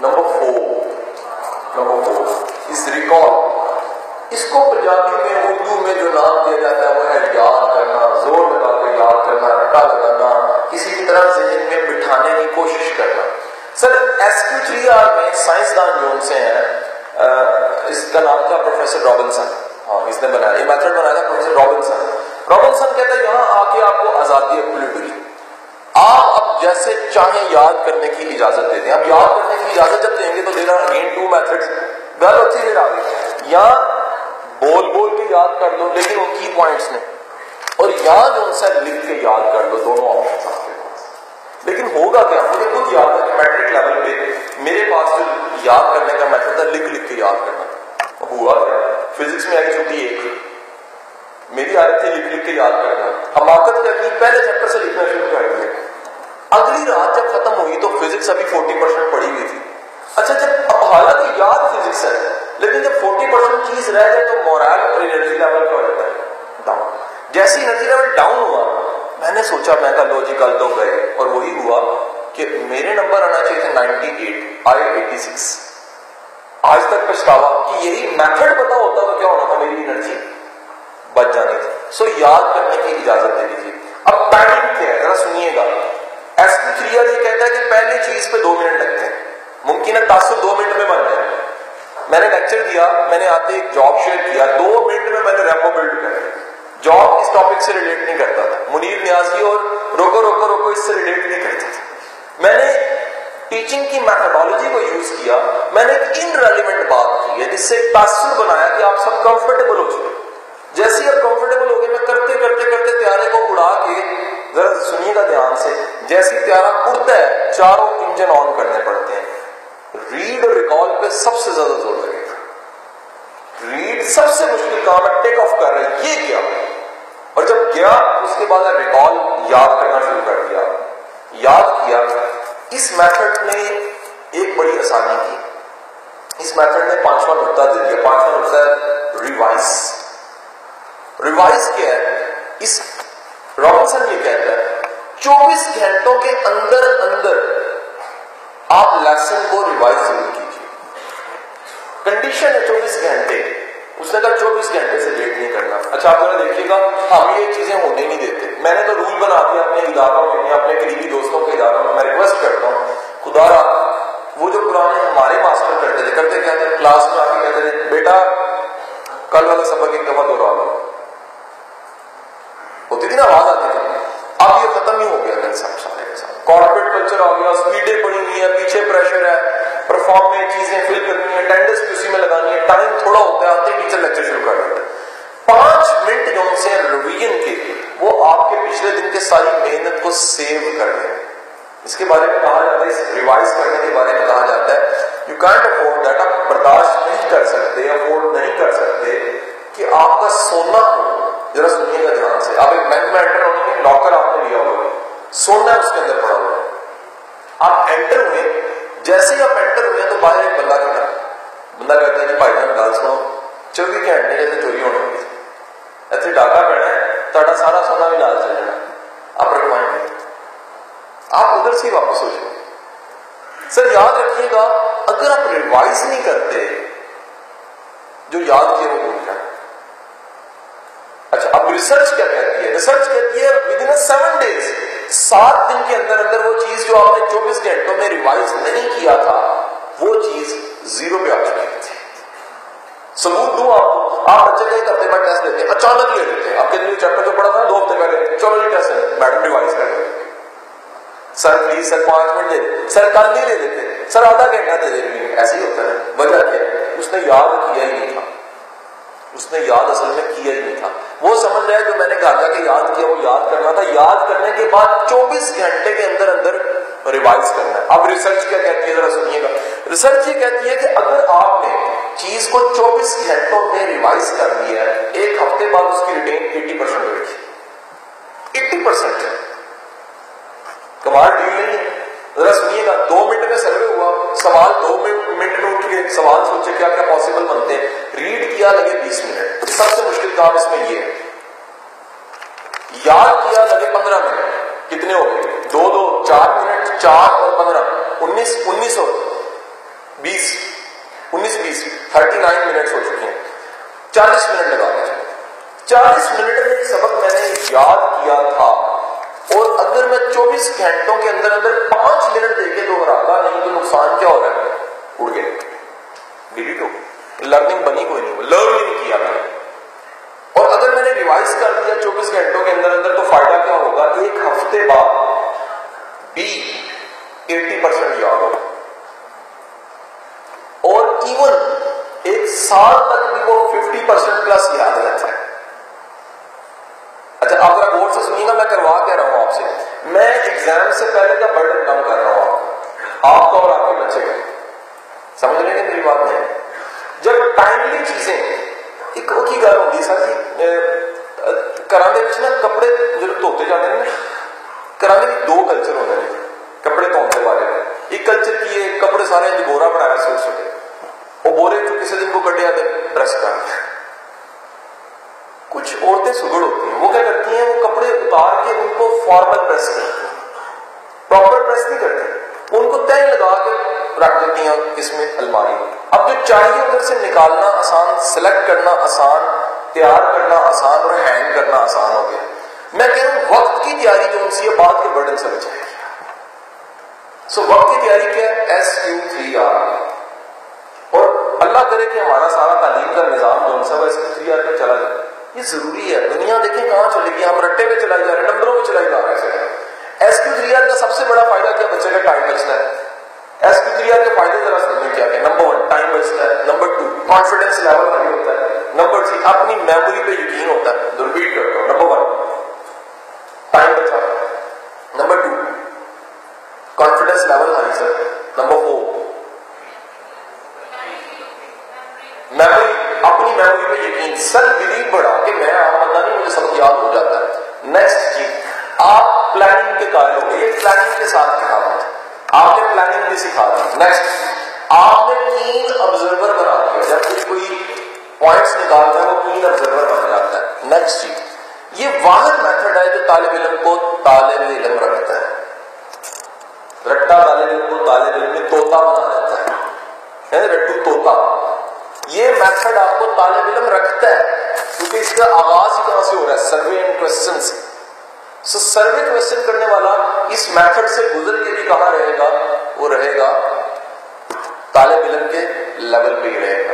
Number 4 is recall. اس کو پنجابی میں اردو میں جو نام دیا جاتا ہے وہ ہے یاد کرنا، زور لگا کر یاد کرنا، رٹا لگانا، کسی بھی طرح ذہن میں بٹھانے کی کوشش کرنا. سر SQ3R میں سائنسدان جو ان سے ہیں، اس کا نام تھا پروفیسر رابنسن. ہاں، اس نے بنایا یہ میتھڈ بنایا تھا پروفیسر رابنسن. رابنسن کہتا ہے یہاں آ کے آپ کو آزادی ایبسولوٹ ہوئی، آپ اب جیسے چاہیں یاد کرنے کی اجازت دے دیں. اب یاد کرنے کی اجازت جب دیں گے تو دیر آر اگین 2 میتھڈز. گل ہوتی ہے یا بول بول کے یاد کر لو لیکن ان کی پوائنٹس نے، اور یاد ان سے لکھ کے یاد کر لو، دونوں آپشنس آپ کے پاس. لیکن ہوگا کیا؟ مجھے خود یاد ہے کہ میٹرک لیول پہ میرے پاس جو یاد کرنے کا میتھڈ تھا لکھ کے یاد کرنا. اب ہوا کیا؟ فزکس میں آئی چھٹی 1، میری عادت تھی لکھ کے یاد کرنا. حماقت کیا کی؟ پہلے چیپٹر سے لکھنا شروع کر دیا. اگلی رات جب ختم ہوئی تو فزکس ابھی 40% پڑھی ہوئی تھی. اچھا جب اب حالانکہ یاد فزکس ہے لیکن جب 40% چیز رہ جائے تو مورال اور انرجی لیول کیا ہو جاتا ہے؟ ڈاؤن. جیسی انرجی لیول ڈاؤن ہوا میں نے سوچا، میں کہا لو جی کل تو گئے، اور وہی ہوا کہ میرے نمبر آنا چاہیے تھے 98، آئے 86. آج تک پچھتاوا کہ یہی میتھڈ پتا ہوتا تو کیا ہونا تھا، میری انرجی بچ جانی تھی. سو یاد کرنے کی اجازت دے دیجیے. اب ٹائمنگ کیا ہے ذرا سنیے گا. SQ3R یہ کہتا ہے کہ پہلی چیز پہ 2 منٹ لگتے ہیں، ممکن ہے تاثر 2 منٹ میں بن جائے. میں نے لیکچر دیا، میں نے آتے ایک جاب شیئر کیا، 2 منٹ میں میں نے ریپو بلڈ کر دیا. جاب اس ٹاپک سے ریلیٹ نہیں کرتا تھا، منیر نیازی اور روکو اس سے ریلیٹ نہیں کرتا تھا. میں نے ٹیچنگ کی میتھڈالوجی کو یوز کیا، میں نے ایک ان ریلیونٹ بات کی ہے جس سے ایک تاثر بنایا کہ آپ سب کمفرٹیبل ہو چکے. جیسے آپ کمفرٹیبل ہو گئے میں کرتے طیارے کو اڑا کے، ذرا سنیے گا دھیان سے، جیسے طیارہ اڑتا ہے 4 انجن آن کرنے پڑتے ہیں. ریڈ اور ریکال پہ سب سے زیادہ زور لگے گا. ریڈ سب سے مشکل کام ہے، ٹیک آف کر رہے ہیں یہ کیا، اور جب گیا اس کے بعد ریکال یاد کرنا شروع کر دیا، یاد کیا. اس میتھڈ نے ایک بڑی آسانی کی. اس میتھڈ نے 5واں نقطہ دے دیا. 5واں نقطہ ہے ریوائز. ریوائز کیا ہے؟ اس رابنسن یہ کہتا ہے 24 گھنٹوں کے اندر آپ لیسن کو ریوائز ضرور کیجیے. کنڈیشن ہے 24 گھنٹے. اس نے کہا 24 گھنٹے سے لیٹ نہیں کرنا. اچھا آپ ذرا دیکھیے گا، ہم یہ چیزیں ہونے نہیں دیتے. میں نے تو رول بنا دیا اپنے اداروں میں یا اپنے قریبی دوستوں کے اداروں میں. میں ریکویسٹ کرتا ہوں خدا را وہ جو پرانے ہمارے ماسٹر کرتے تھے کلاس میں آ کے کہتے تھے بیٹا کل والا سبق ایک دفعہ دوہرا لو، ہوتی تھی نا آواز آتی تھی. اب یہ ختم ہی ہو گیا سب سارے کے ساتھ. کارپوریٹ کلچر آ گیا، اسپیڈیں پڑی ہوئی ہیں، پیچھے پریشر ہے، پرفارم میں چیزیں فل کرنی ہے، اٹینڈنس بھی اسی میں لگانی ہے، ٹائم تھوڑا ہوتا ہے، آتے ٹیچر لیکچر شروع کر دیتے ہیں. 5 منٹ جو ان سے ریویژن کے وہ آپ کے پچھلے دن کے ساری محنت کو سیو کر رہے ہیں. اس کے بارے میں کہا جاتا ہے، اس ریوائز کرنے کے بارے میں کہا جاتا ہے یو کینٹ افورڈ دیٹ. آپ برداشت نہیں کر سکتے، افورڈ نہیں کر سکتے کہ آپ کا سونا ہو. ذرا سنیے گا دھیان سے. آپ ایک بینک میں انٹر ہونے میں لاکر آپ نے لیا ہوگا، سونا اس کے اندر پڑا ہوا ہے. آپ انٹر ہوئے، جیسے ہی آپ انٹر ہوئے تو باہر ایک بندہ کھڑا. بندہ کہتا ہے کہ بھائی جان گل سنو، 24 گھنٹے جیسے چوری ہونے والی ایسے ڈاکہ پینا ہے، تھوڑا سارا سونا بھی نال چل جانا. آپ رکھوائیں گے، آپ ادھر سے ہی واپس ہو جائیں گے. سر یاد رکھیے گا اگر آپ ریوائز نہیں کرتے جو یاد کیا وہ بھول جائیں. اچھا اب ریسرچ کیا کہتی ہے؟ ریسرچ کہتی ہے ودن 7 days 7 دن کے اندر وہ چیز جو آپ نے 24 گھنٹوں میں ریوائز نہیں کیا تھا وہ چیز 0 پہ آ چکی تھی. ثبوت دوں آپ کو، آپ بچے کا 1 ہفتے بعد ٹیسٹ لیتے ہیں، اچانک لے لیتے ہیں. آپ کے لیے چیپٹر جو پڑھا تھا 2 ہفتے پہلے، چلو جی ٹیسٹ لیں، میڈم ریوائز کر لیں. سر پلیز سر 5 منٹ دے دیں، سر کل نہیں لے لیتے، سر آدھا گھنٹہ دے دیں. ایسے ہی ہوتا ہے. وجہ کیا؟ اس نے یاد کیا ہی نہیں تھا. اس نے یاد اصل میں کیا ہی نہیں تھا. وہ سمجھ رہا ہے جو میں نے کہا کہ یاد کیا وہ یاد کرنا تھا. یاد کرنے کے بعد 24 گھنٹے کے اندر ریوائز کرنا ہے. اب ریسرچ کیا کہتی ہے ذرا سنیے گا. ریسرچ یہ کہتی ہے کہ اگر آپ نے چیز کو 24 گھنٹوں میں ریوائز کر لیا ہے، 1 ہفتے بعد اس کی ریٹین 80% ہوئی تھی. 80% کمال ڈیل نہیں ہے. ذرا سنیے گا. 2 منٹ میں سروے ہوا، سوال 2 منٹ میں اٹھ کے سوال سوچے کیا کیا پاسبل بنتے ہیں. ریڈ کیا لگے 20 منٹ. سب سے مشکل کام اس میں یہ ہے. یاد کیا لگے 15 منٹ. کتنے ہو گئے؟ 2 4 منٹ، 4 اور 15 19 ہو. 39 منٹس ہو چکے ہیں, 40 منٹ لگا کے چلیں. 40 منٹ میں ایک سبق میں نے یاد کیا تھا, اور اگر میں 24 گھنٹوں کے اندر اندر 5 منٹ دے کے دوہراتا نہیں تو نقصان کیا ہو رہا ہے؟ اڑ گیا, ڈیلیٹ ہو گیا, لرننگ بنی کوئی نہیں, لرن ہی نہیں کیا میں نے. اور اگر میں نے ریوائز کر دیا 24 گھنٹوں کے اندر اندر تو فائدہ کیا ہوگا؟ ایک ہفتے بعد بھی 80% یاد ہوگا, اور ایون ایک سال تک بھی وہ 50% پلس یاد رہتا ہے. اچھا آپ ذرا غور سے سنیے گا, میں کروا کیا رہا ہوں آپ سے. میں ایگزام سے پہلے کا برڈن کم کر رہا ہوں آپ کا اور آپ کے بچے کا. سمجھ رہے ہیں کہ میری بات نہیں؟ جب ٹائملی چیزیں ایک وہ کی گل ہوتی سر جی, کرانے نا کپڑے جب دھوتے جاتے ہیں نا, کرانے دو کلچر ہوتے ہیں کپڑے دھونے والے. ایک کلچر کی ہے کپڑے سارے بورا بنایا چھوٹے چھوٹے, وہ بورے جو کسی دن کو کٹے آتے پریس کرتے ہیں. کچھ عورتیں سگڑ ہوتی ہیں, وہ کیا کرتی ہیں, وہ کپڑے اتار کے ان کو فارمل پریس کرتی ہیں, پراپر پریس نہیں کرتی, ان کو تہ لگا کے رکھ دیتی ہیں اس میں الماری. اب جو چاہیے ادھر سے نکالنا آسان, سلیکٹ کرنا آسان, تیار کرنا آسان اور ہینگ کرنا آسان ہو گیا. میں کہہ رہا ہوں وقت کی تیاری جو ان سے بعد کے برڈن سے بچائے گی. سو وقت کی تیاری کیا ہے؟ SQ3R. اور اللہ کرے کہ ہمارا سارا تعلیم کا نظام جو سب SQ3R پہ چلا جائے. یہ ضروری ہے. دنیا دیکھیں کہاں چلے گی, ہم رٹے پہ چلائی جا رہے ہیں, نمبروں پہ چلائی جا رہے ہیں. SQ3R کا سب سے بڑا فائدہ کیا؟ بچے کا ٹائم بچتا ہے. SQ3R کے فائدے ذرا سمجھیں کیا کہ نمبر 1 ٹائم بچتا ہے, نمبر 2 کانفیڈنس لیول ہائی ہوتا ہے, نمبر 3 اپنی میموری پہ یقین ہوتا ہے. ریپیٹ کرتا ہوں, نمبر 1 ٹائم بچا, نمبر 2 کانفیڈنس لیول ہائی سر, نمبر 4 میموری, اپنی میموری پہ یقین, سیلف بلیف بڑھا کہ میں عام بندہ نہیں, مجھے سب یاد ہو جاتا ہے. نیکسٹ چیز, آپ پلاننگ کے قائل ہو گئے. یہ پلاننگ کے ساتھ کہا ہے, آپ نے پلاننگ بھی سکھا دی. نیکسٹ, آپ نے کین آبزرور بنا دیا. جب کوئی پوائنٹس نکالتا ہے وہ کین آبزرور بن جاتا ہے. نیکسٹ چیز, یہ واحد میتھڈ ہے جو طالب علم کو طالب علم رکھتا ہے. رٹا طالب علم کو طالب علم میں طوطا بنا دیتا ہے, رٹو طوطا. یہ میتھڈ آپ کو طالب علم رکھتا ہے کیونکہ اس کا آغاز ہی کہاں سے ہو رہا ہے؟ سروے اینڈ کوسچن سے. سروے کوسچن کرنے والا اس میتھڈ سے گزر کے بھی کہاں رہے گا؟ وہ رہے گا طالب علم کے لیول پہ ہی رہے گا.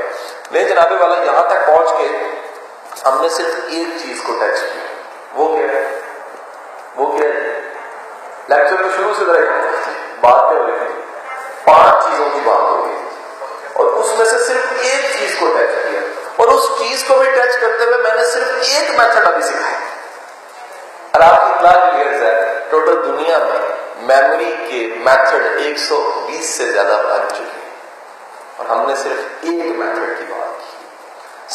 لیکن جناب والا یہاں تک پہنچ کے ہم نے صرف ایک چیز کو ٹچ کیا. وہ کیا ہے؟ وہ کیا ہے؟ لیکچر میں شروع سے بات کیا ہو رہی تھی؟ 5 چیزوں کی بات ہو گئی اور اس میں سے صرف ایک چیز کو ٹچ کیا, اور اس چیز کو بھی ٹچ کرتے ہوئے میں نے صرف ایک میتھڈ ابھی سکھایا. اور آپ کی اطلاع کلیئر ہے, ٹوٹل دنیا میں میموری کے میتھڈ 120 سے زیادہ بن چکے ہیں اور ہم نے صرف ایک میتھڈ کی بات کی.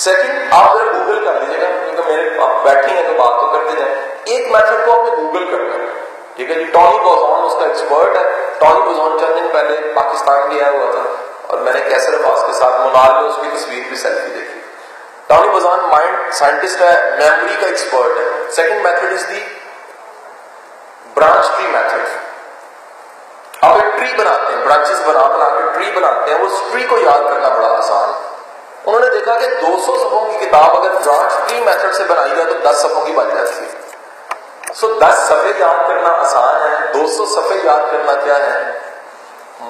سیکنڈ, آپ ذرا گوگل کر لیجیے گا کیونکہ میرے آپ بیٹھے ہیں تو بات تو کرتے جائیں. ایک میتھڈ کو آپ نے گوگل کرنا ہے, ٹھیک ہے جی. ٹونی بوزون اس کا ایکسپرٹ ہے. ٹونی بوزون چند دن پہلے پاکستان بھی آیا ہوا تھا اور میں نے کیسر عباس کے ساتھ منال میں اس کی تصویر بھی سیلفی دیکھی. ٹونی بوزون مائنڈ سائنٹسٹ ہے, میموری کا ایکسپرٹ ہے. Second method is the branch tree method. آپ ایک ٹری بناتے ہیں, برانچز بنا کے ٹری بناتے ہیں. اس ٹری کو یاد کرنا بڑا آسان. انہوں نے دیکھا کہ 200 صفحوں کی کتاب اگر برانچ ٹری میتھڈ سے بنائی جائے تو 10 صفحوں کی بن جاتی ہے. 10 صفحے یاد کرنا آسان ہے, 200 صفحے یاد کرنا کیا ہے؟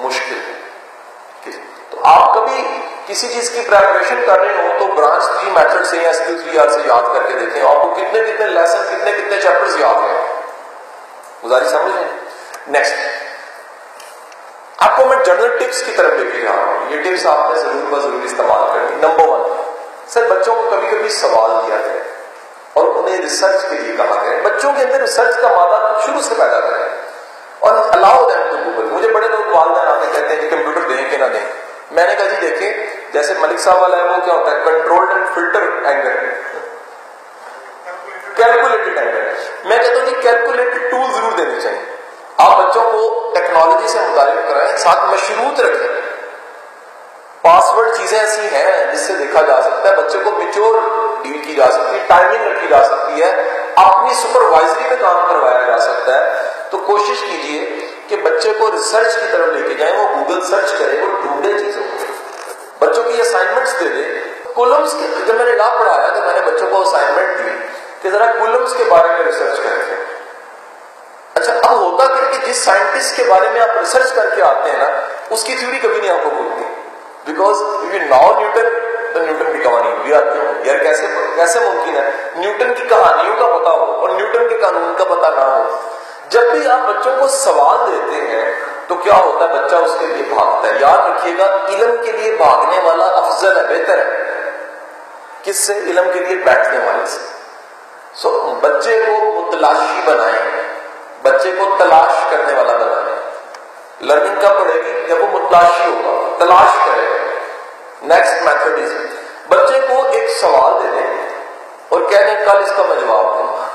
مشکل ہے. تو آپ کبھی کسی چیز کی پریپریشن کر رہے ہو تو برانچ ٹری میتھڈ سے یا SQ3R سے یاد کر کے دیکھیں آپ کو کتنے کتنے لیسن, کتنے کتنے چیپٹرز یاد ہیں. گزارش سمجھ لیں. نیکسٹ, آپ کو میں جنرل ٹپس کی طرف لے کے جا رہا ہوں. یہ ٹپس آپ نے ضرور استعمال کرنی. نمبر 1, سر بچوں کو کبھی کبھی سوال دیا جائے اور انہیں ریسرچ کے لیے کہا کریں. بچوں کے اندر ریسرچ کا مادہ شروع سے پیدا کریں اور الاؤ دیم ٹو گوگل. مجھے بڑے لوگ والدین آپ نے کہتے ہیں کہ کمپیوٹر دیں کہ نہ دیں. میں نے کہا جی دیکھیں, جیسے ملک صاحب والا ہے وہ کیا ہوتا ہے؟ Controlled and filter anger, calculated anger. میں کہتا ہوں جی کیلکولیٹڈ ٹول ضرور دینے چاہیے. آپ بچوں کو ٹیکنالوجی سے متعارف کرائیں, ساتھ مشروط رکھیں. پاسورڈ چیزیں ایسی ہیں جس سے دیکھا جا سکتا ہے, بچے کو میچور ڈیل کی جا سکتی ہے, ٹائمنگ رکھی جا سکتی ہے, اپنی سپروائزری میں کام کروایا جا سکتا ہے. تو کوشش کیجئے کہ بچے کو ریسرچ کی طرف لے کے جائیں. وہ گوگل سرچ کرے, وہ ڈھونڈے چیزوں کو. بچوں کی اسائنمنٹس دے دیں کولمز کے جب میں نے لا پڑھایا تو میں نے بچوں کو اسائنمنٹ دی کہ ذرا کولمز کے بارے میں ریسرچ کریں. اچھا اب ہوتا کہ جس سائنٹسٹ کے بارے میں آپ ریسرچ کر کے آتے ہیں نا اس کی تھیوری کبھی نہیں آپ کو بھولتی, بیکاز ناؤ نیوٹن تو نیوٹن کی کہانی بھی آتی ہے یار, کیسے ممکن ہے نیوٹن کی کہانیوں کا پتا ہو اور نیوٹن کے قانون کا پتا نہ ہو. جب بھی آپ بچوں کو سوال دیتے ہیں تو کیا ہوتا ہے, بچہ اس کے لیے بھاگتا ہے. یاد رکھیے گا علم کے لیے بھاگنے والا افضل ہے, بہتر ہے کس سے, علم کے لیے بیٹھنے والے سے. سو بچے کو متلاشی بنائیں, بچے کو تلاش کرنے والا بنائیں. لرننگ کب پڑھے گی, جب وہ متلاشی ہوگا, تلاش کرے گا. نیکسٹ میتھڈ از بچے کو ایک سوال دے دیں اور کہہ دیں کل اس کا میں جواب دوں گا.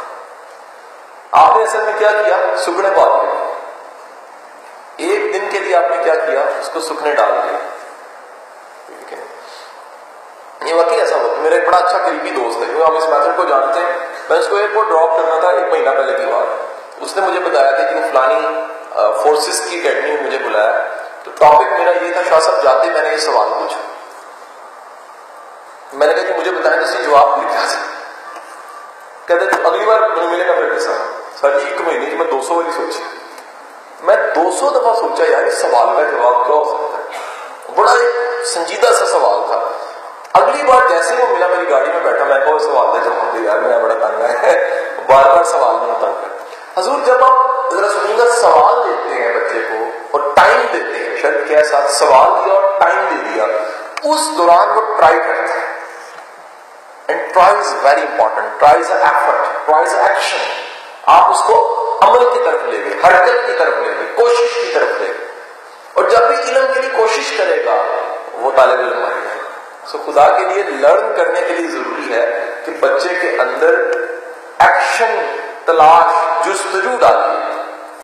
آپ نے اصل میں کیا کیا, سکھنے پا دیا. ایک دن کے لیے آپ نے کیا کیا, اس کو سکھنے ڈال دیا. یہ واقعی ایسا ہوتا ہے. میرا ایک بڑا اچھا قریبی دوست ہے, کیونکہ ہم اس میتھڈ کو جانتے ہیں. میں اس کو ایئرپورٹ ڈراپ کرنا تھا 1 مہینہ پہلے کی بات. اس نے مجھے بتایا کہ وہ فلانی فورسز کی اکیڈمی میں مجھے بلایا, تو ٹاپک میرا یہ تھا, شاہ صاحب جاتے میں نے یہ سوال پوچھا. میں نے کہا کہ مجھے بتائیں تو جواب نہیں کیا. کہتے تو اگلی بار مجھے ملے گا پھر کیسا سر جی 1 مہینے کی میں 200 والی سوچی. میں 200 دفعہ سوچا یار اس سوال کا جواب کیا ہو سکتا ہے, بڑا ایک سنجیدہ سا سوال تھا. اگلی بار جیسے وہ ملا میری گاڑی میں بیٹھا, میں کوئی سوال دے جواب دے, یار میرا بڑا تنگ ہے, بار بار سوال میں تنگ ہے. حضور جب آپ ذرا سنیے گا, سوال دیتے ہیں بچے کو اور ٹائم دیتے ہیں, شرط کے ساتھ سوال دیا اور ٹائم دے دیا, اس دوران وہ ٹرائی کرتے ہیں. And try is very important, try is effort, try is action. آپ اس کو عمل کی طرف لے گئے, حرکت کی طرف لے گئے, کوشش کی طرف لے گئے. اور جب بھی علم کے لیے کوشش کرے گا وہ طالب علم بنے گا. سو خدا کے لیے لرن کرنے کے لیے ضروری ہے کہ بچے کے اندر ایکشن, تلاش, جستجو ڈالیے.